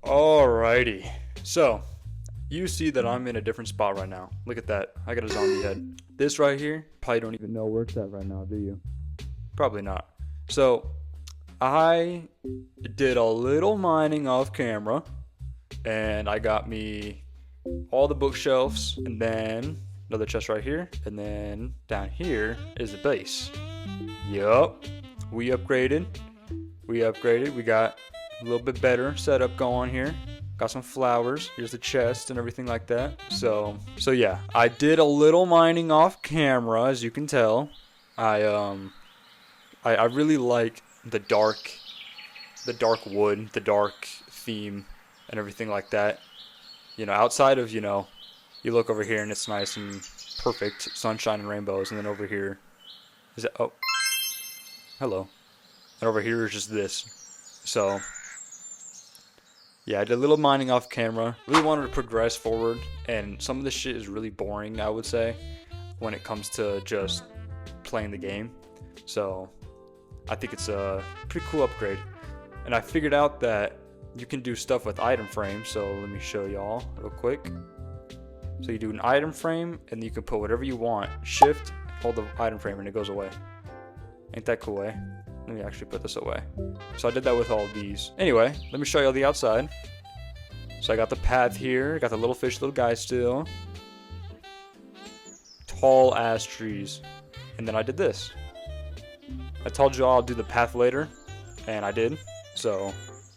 Alrighty, so you see that I'm in a different spot right now. Look at that. I got a zombie head. This right here, probably don't even know where it's at right now, do you? Probably not. So I did a little mining off camera, and I got me all the bookshelves, and then another chest right here, and then down here is the base. Yup, we upgraded. We got a little bit better setup going here. Got some flowers. Here's the chest and everything like that. So yeah, I did a little mining off camera, as you can tell. I really like the dark wood, the dark theme, and everything like that. You know, outside of, you look over here and it's nice and perfect, sunshine and rainbows, and then over here is it? Oh, hello. And over here is just this. So yeah, I did a little mining off camera. Really wanted to progress forward, and some of this shit is really boring, I would say, when it comes to just playing the game. So I think it's a pretty cool upgrade. And I figured out that you can do stuff with item frames, so let me show y'all real quick. So you do an item frame, and you can put whatever you want. Shift, hold the item frame, and it goes away. Ain't that cool, eh? Let me actually put this away. So I did that with all of these. Anyway, let me show you the outside. So I got the path here. Got the little fish, little guy still. Tall ass trees. And then I did this. I told you I'll do the path later, and I did. So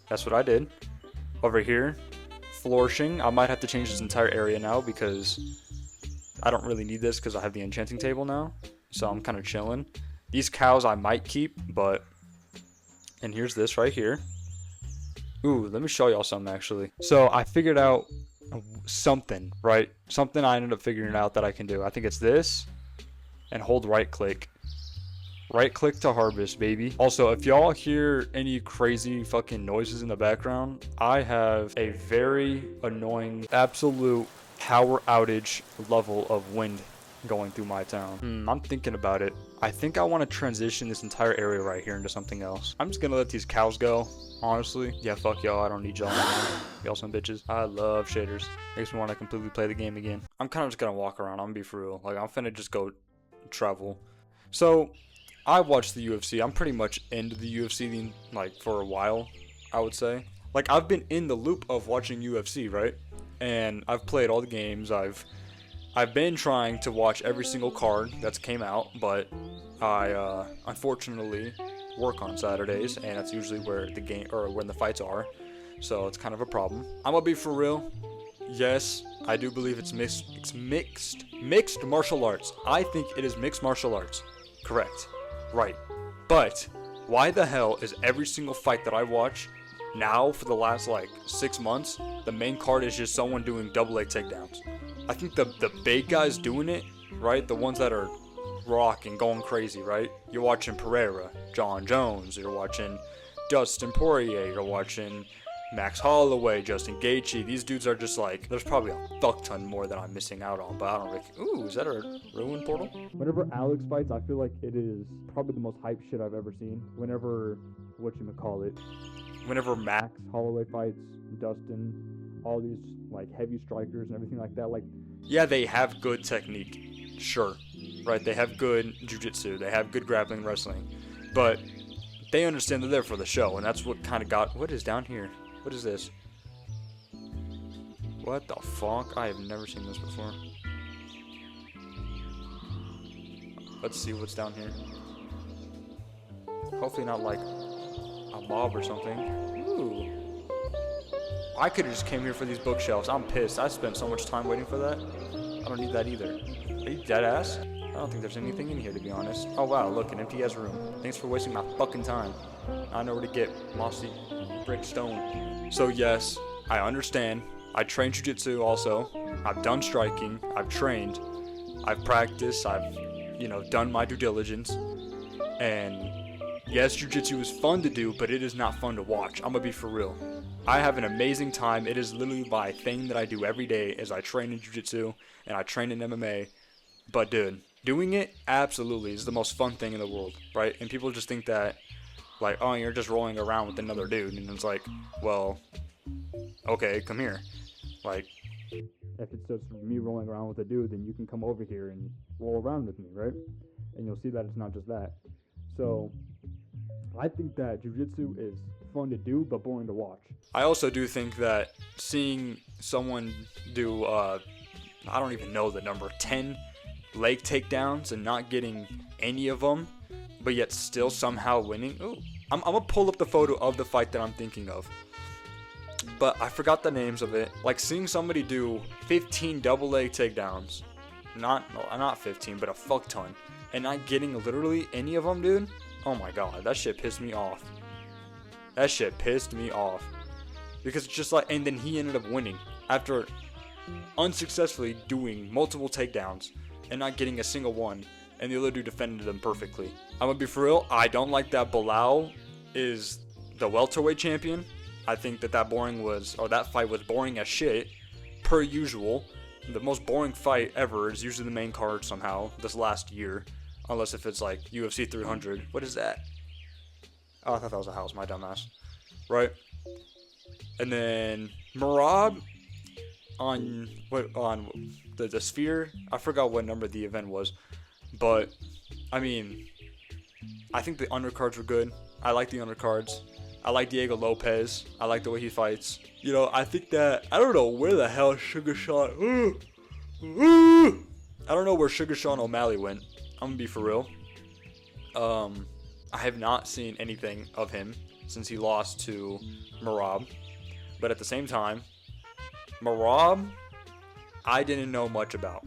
that's what I did. Over here, flourishing. I might have to change this entire area now because I don't really need this because I have the enchanting table now. So I'm kind of chilling. These cows I might keep, but... And here's this right here. Ooh, let me show y'all something, actually. So I figured out something, right? Something I ended up figuring out that I can do. I think it's this. And hold right click. Right click to harvest, baby. Also, if y'all hear any crazy fucking noises in the background, I have a very annoying, absolute power outage level of wind going through my town. I'm thinking about it. I think I want to transition this entire area right here into something else. I'm just gonna let these cows go, honestly. Yeah, fuck y'all. I don't need y'all anymore. Y'all some bitches. I love shaders. Makes me want to completely play the game again. I'm kind of just gonna walk around. I'm gonna be for real. Like, I'm finna just go travel. So I watched the UFC. I'm pretty much into the UFC like for a while, I would say. Like, I've been in the loop of watching UFC, right? And I've played all the games. I've been trying to watch every single card that's came out, but I unfortunately work on Saturdays, and that's usually where the game or when the fights are. So it's kind of a problem. I'm gonna be for real. Yes, I do believe it's mixed martial arts. I think it is mixed martial arts. Correct. Right. But why the hell is every single fight that I watch now for the last like 6 months, the main card is just someone doing double leg takedowns? I think the big guys doing it, right? The ones that are rocking, going crazy, right? You're watching Pereira, John Jones, you're watching Dustin Poirier, you're watching Max Holloway, Justin Gaethje. These dudes are just like, there's probably a fuck ton more that I'm missing out on, but I don't really. Ooh, is that a ruin portal? Whenever Alex fights, I feel like it is probably the most hype shit I've ever seen. Whenever, whenever Max Holloway fights, Dustin, all these like heavy strikers and everything like that, like, yeah, they have good technique, sure, right? They have good jiu-jitsu, they have good grappling wrestling, but they understand they're there for the show, and that's what kind of got. What is down here? What is this? What the fuck? I have never seen this before. Let's see what's down here. Hopefully not like a mob or something. Ooh. I could have just came here for these bookshelves. I'm pissed. I spent so much time waiting for that. I don't need that either. Are you dead ass? I don't think there's anything in here, to be honest. Oh wow, look, an empty ass room. Thanks for wasting my fucking time. I know where to get mossy brick stone. So yes, I understand. I train jiu-jitsu also. I've done striking. I've trained. I've practiced. I've, done my due diligence. And yes, jiu-jitsu is fun to do, but it is not fun to watch. I'm gonna be for real. I have an amazing time. It is literally my thing that I do every day as I train in jiu-jitsu and I train in MMA. But dude, doing it absolutely is the most fun thing in the world, right? And people just think that, like, oh, you're just rolling around with another dude. And it's like, well, Okay, come here. Like, if it's just me rolling around with a dude, then you can come over here and roll around with me, right? And you'll see that it's not just that. So I think that jiu-jitsu is fun to do but boring to watch. I also do think that seeing someone do I don't even know the number, 10 leg takedowns and not getting any of them, but yet still somehow winning. Ooh, I'm gonna pull up the photo of the fight that I'm thinking of, but I forgot the names of it. Like seeing somebody do 15 double leg takedowns, not 15, but a fuck ton, and not getting literally any of them, dude. Oh my god, that shit pissed me off. That shit pissed me off. Because it's just like, and then he ended up winning after unsuccessfully doing multiple takedowns and not getting a single one, and the other dude defended them perfectly. I'm gonna be for real, I don't like that Bilal is the welterweight champion. I think that that fight was boring as shit, per usual. The most boring fight ever is usually the main card somehow, this last year. Unless if it's like UFC 300. What is that? Oh, I thought that was a house, my dumbass. Right? And then Marab on the Sphere. I forgot what number the event was. But, I mean, I think the undercards were good. I like the undercards. I like Diego Lopez. I like the way he fights. You know, I think that, I don't know where the hell Sugar Sean, I don't know where Sugar Sean O'Malley went. I'm gonna be for real. I have not seen anything of him since he lost to Marab. But at the same time, Marab, I didn't know much about,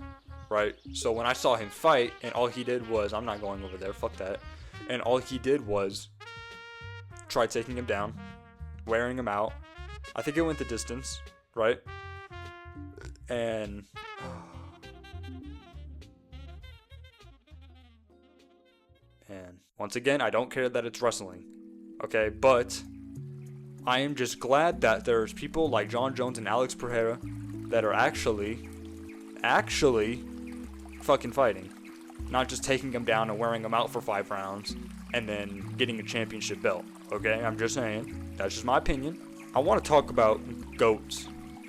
right? So when I saw him fight, and all he did was, I'm not going over there, fuck that. And all he did was try taking him down, wearing him out. I think it went the distance, right? And once again, I don't care that it's wrestling, okay? But I am just glad that there's people like John Jones and Alex Pereira that are actually fucking fighting. Not just taking them down and wearing them out for 5 rounds and then getting a championship belt, okay? I'm just saying. That's just my opinion. I want to talk about GOATs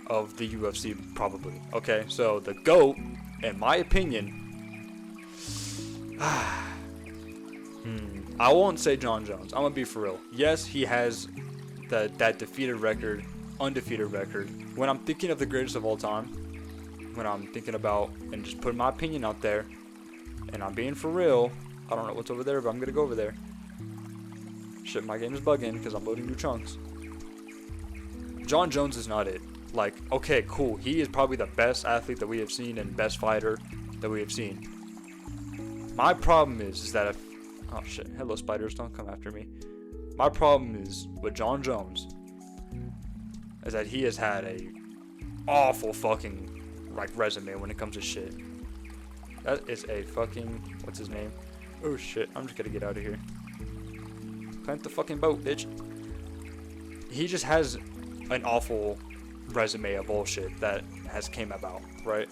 of the UFC, probably, okay? So the GOAT, in my opinion, I won't say John Jones. I'm gonna be for real. Yes, he has that undefeated record. When I'm thinking of the greatest of all time, when I'm thinking about and just putting my opinion out there, and I'm being for real, I don't know what's over there, but I'm gonna go over there. Shit, my game is bugging because I'm loading new chunks. John Jones is not it. Like, okay, cool. He is probably the best athlete that we have seen and best fighter that we have seen. My problem is that if oh shit, hello spiders, don't come after me. My problem is with John Jones is that he has had a awful fucking resume when it comes to shit. That is a fucking, what's his name? Oh shit, I'm just gonna get out of here. Plant the fucking boat, bitch. He just has an awful resume of bullshit that has came about, right?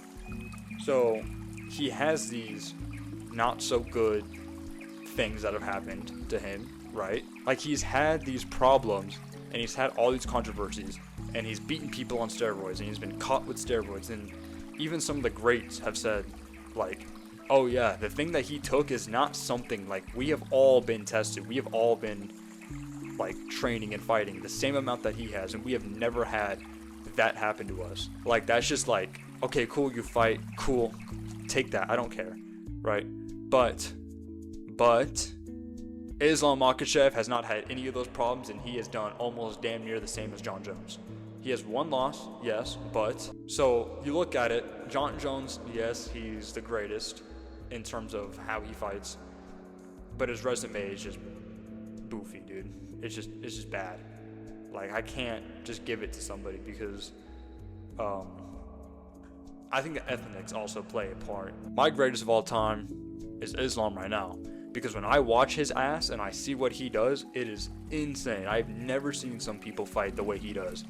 So he has these not so good things that have happened to him, right? Like he's had these problems and he's had all these controversies and he's beaten people on steroids and he's been caught with steroids, and even some of the greats have said like, oh yeah, the thing that he took is not something like we have all been tested. We have all been like training and fighting the same amount that he has, and we have never had that happen to us. Like that's just like, okay, cool, you fight, cool, take that, I don't care, right? But Islam Makhachev has not had any of those problems, and he has done almost damn near the same as John Jones. He has one loss, yes, but so you look at it, John Jones, yes, he's the greatest in terms of how he fights, but his resume is just boofy, dude. It's just bad. Like I can't just give it to somebody because I think the ethnics also play a part. My greatest of all time is Islam right now, because when I watch his ass and I see what he does, it is insane. I've never seen some people fight the way he does.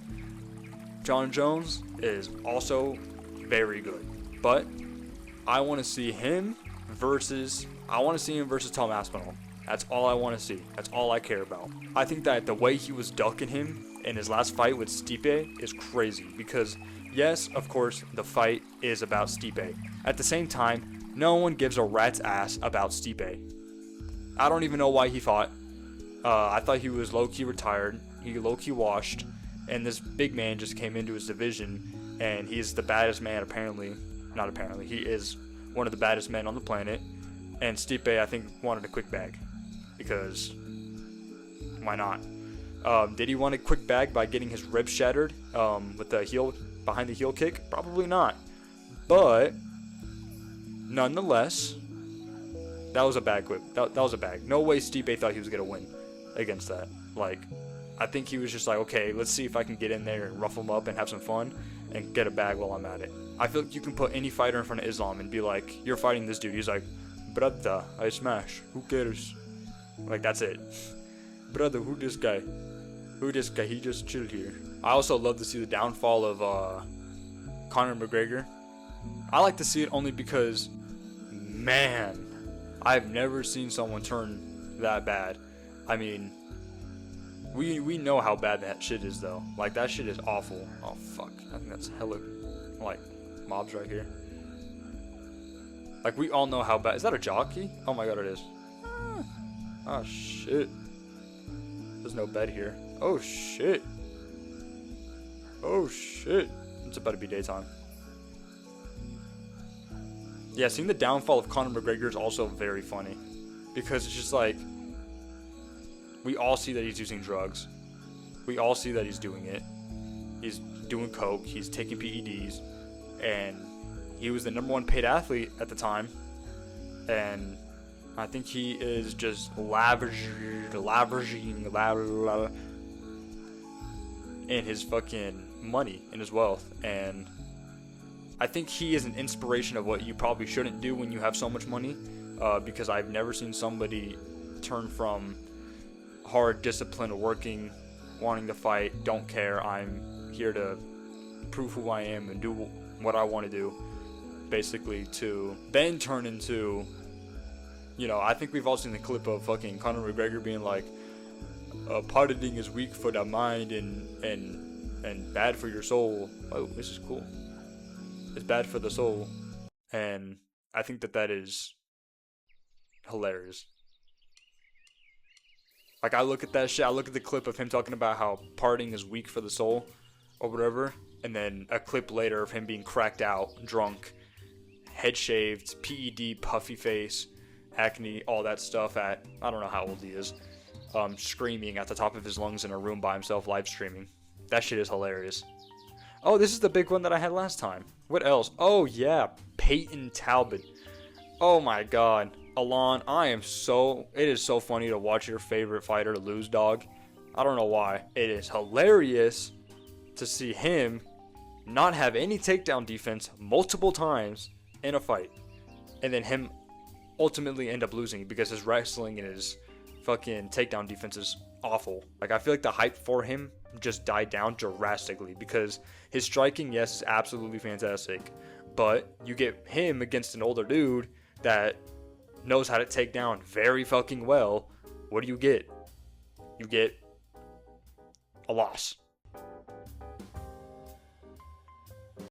John Jones is also very good, but I want to see him versus Tom Aspinall. That's all I want to see. That's all I care about. I think that the way he was ducking him in his last fight with Stipe is crazy because, yes, of course, the fight is about Stipe. At the same time, no one gives a rat's ass about Stipe. I don't even know why he fought. I thought he was low-key retired. He low-key washed. And this big man just came into his division. And he's the baddest man, apparently. Not apparently. He is one of the baddest men on the planet. And Stipe, I think, wanted a quick bag. Because why not? Did he want a quick bag by getting his ribs shattered with the heel, behind the heel kick? Probably not. But nonetheless, that was a bag whip. That was a bag. No way Stipe thought he was going to win against that. Like, I think he was just like, okay, let's see if I can get in there and rough him up and have some fun and get a bag while I'm at it. I feel like you can put any fighter in front of Islam and be like, you're fighting this dude. He's like, brother, I smash. Who cares? Like, that's it. Brother, who this guy? Who this guy? He just chilled here. I also love to see the downfall of Conor McGregor. I like to see it only because, man, I've never seen someone turn that bad. I mean, we know how bad that shit is, though. Like, that shit is awful. Oh, fuck. I think that's hella, like, mobs right here. Like, we all know how bad. Is that a jockey? Oh my god, it is. Oh, shit. There's no bed here. Oh, shit. Oh, shit. It's about to be daytime. Yeah, seeing the downfall of Conor McGregor is also very funny. Because it's just like, we all see that he's using drugs. We all see that he's doing it. He's doing coke. He's taking PEDs. And he was the #1 paid athlete at the time. And I think he is just lavishing in his fucking money, in his wealth. And I think he is an inspiration of what you probably shouldn't do when you have so much money. Because I've never seen somebody turn from hard discipline, working, wanting to fight, don't care, I'm here to prove who I am and do what I want to do, basically, to then turn into, you know, I think we've all seen the clip of fucking Conor McGregor being like, partying is weak for the mind and bad for your soul. Oh, this is cool. It's bad for the soul. And I think that is hilarious. Like, I look at that shit, I look at the clip of him talking about how partying is weak for the soul, or whatever, and then a clip later of him being cracked out, drunk, head shaved, PED, puffy face, acne, all that stuff at, I don't know how old he is, screaming at the top of his lungs in a room by himself, live streaming. That shit is hilarious. Oh, this is the big one that I had last time. What else? Oh, yeah, Peyton Talbot. Oh my god. Alon, it is so funny to watch your favorite fighter lose, dog. I don't know why. It is hilarious to see him not have any takedown defense multiple times in a fight. And then him ultimately end up losing because his wrestling and his fucking takedown defense is awful. Like, I feel like the hype for him just died down drastically because his striking, yes, is absolutely fantastic. But you get him against an older dude that knows how to take down very fucking well. What do you get? You get a loss.